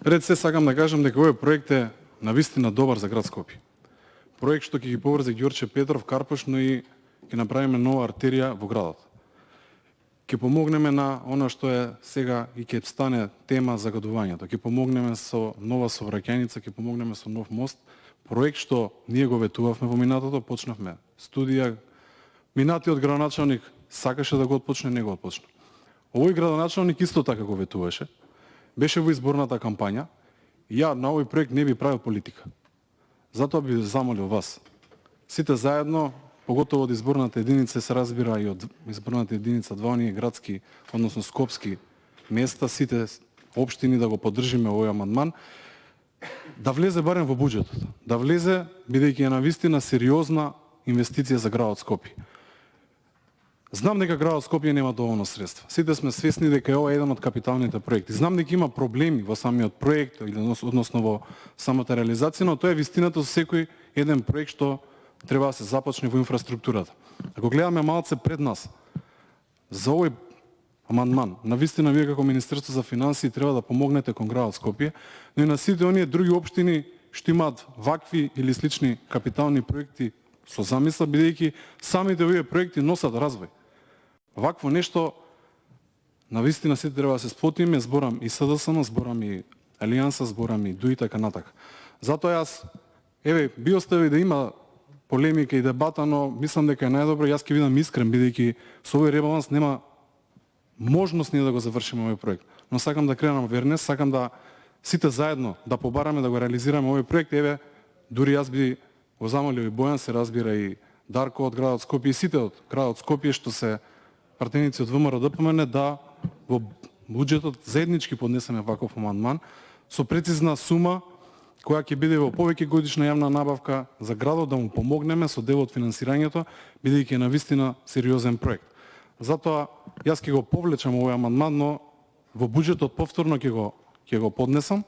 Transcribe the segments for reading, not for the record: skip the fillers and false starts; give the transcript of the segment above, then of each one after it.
Пред се сакам да кажам дека овој проект е навистина добар за град Скопје. Проект што ќе ги поврзе Ѓорче Петров, Карпош, но и ќе направиме нова артерија во градот. Ќе помогнеме на она што е сега и ќе стане тема загадувањето. Ќе помогнеме со нова сообраќајница, ќе помогнеме со нов мост. Проект што ние го ветувавме во минатото, почнавме студија. Минатиот градоначалник сакаше да го отпочне, не го отпочна. Овој градоначалник исто така го ветуваше. Беше во изборната кампања. Ја на овој проект не би правил политика. Затоа би замолил вас. Сите заедно, поготово од изборната единица се разбира и од изборната единица два оние градски, односно скопски места, сите општини да го поддржиме овој амандман, да влезе барем во буџетот. Да влезе, бидејќи е навистина сериозна инвестиција за градот Скопје. Знам дека градот Скопје нема доволно средства. Сите сме свесни дека е ова еден од капиталните проекти. Знам дека има проблеми во самиот проект или односно во самата реализација, но тоа е вистината со секој еден проект што треба да се започне во инфраструктурата. Ако гледаме малце пред нас, за овој амандман, навистина вие како Министерство за финансии треба да помогнете кон градот Скопје, но и на сите оние други општини што имаат вакви или слични капитални проекти со замисла, бидејќи самите овие проекти носат развој. Вакво нешто навистина сите треба да се сплотиме, зборам и СДСМ, зборам и Алијанса, зборам и ДУИ така натака. Затоа јас би остави да има полемика и дебата, но мислам дека е најдобро јас ќе бидам искрен, бидејќи со овој ребаланс нема можност ние да го завршиме овој проект. Но сакам да кренам вернес, сакам да сите заедно да побараме да го реализираме овој проект. Дури јас би го замолил и Бојан, се разбира и Дарко од градот Скопје и сите од градот Скопје што се пратеници од ВМРО ДПМН да во буџетот заеднички поднесеме ваков амандман со прецизна сума која ќе биде во повеќе годишна јавна набавка за градот, да му помогнеме со дел од финансирањето, бидејќи е навистина сериозен проект. Затоа јас ќе го повлечам овој амандман, но во буџетот повторно ќе го поднесам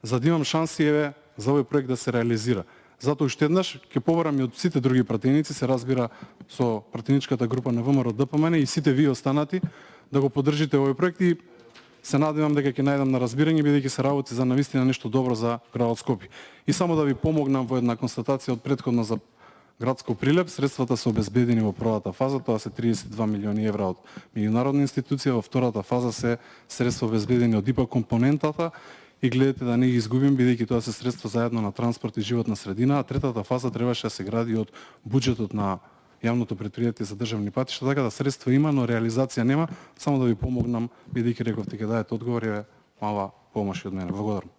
за да имам шанси за овој проект да се реализира. Затоа уште еднаш ќе побарам и од сите други пратеници, се разбира со пратеничката група на ВМРО ДПМН и сите вие останати да го поддржите овој проект и се надевам дека ќе најдам на разбирање, бидејќи се работи за навистина нешто добро за градот Скопје. И само да ви помогнам во една констатација од претходна за градско Прилеп, средствата се обезбедени во првата фаза, тоа се 32 милиони евра од меѓународна институција, во втората фаза се средства обезбедени од ИПА компонентата и гледате да не ги изгубим, бидејќи тоа се средства заедно на транспорт и животна средина, а третата фаза требаше да се гради од буџетот на јавното претпријатие за државни патишта, така да средства има, но реализација нема. Само да ви помогнам, бидејќи рековте ќе дадете одговор, мала помош од мене. Благодарам.